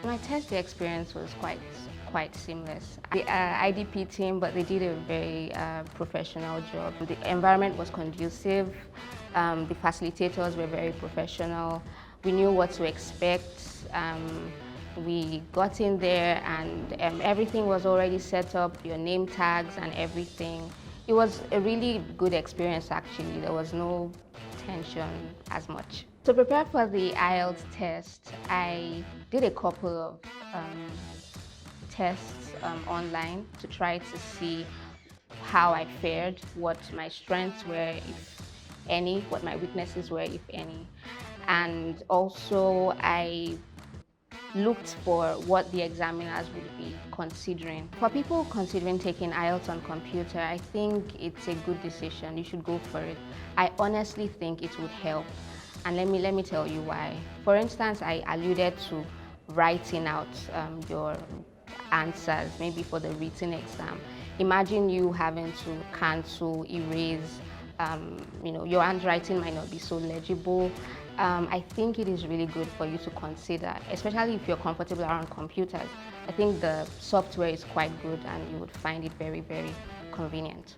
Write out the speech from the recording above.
My test experience was quite seamless. The IDP team, but they did a very professional job. The environment was conducive. The facilitators were very professional. We knew what to expect. We got in there and everything was already set up, your name tags and everything. It was a really good experience actually. There was no tension as much. To prepare for the IELTS test, I did a couple of tests online to try to see how I fared, what my strengths were, if any, what my weaknesses were, if any. And also I looked for what the examiners would be considering. For people considering taking IELTS on computer, I think it's a good decision. You should go for it. I honestly think it would help. And let me tell you why. For instance, I alluded to writing out your answers, maybe for the written exam. Imagine you having to cancel, erase, your handwriting might not be so legible. I think it is really good for you to consider, especially if you're comfortable around computers. I think the software is quite good and you would find it very, very convenient.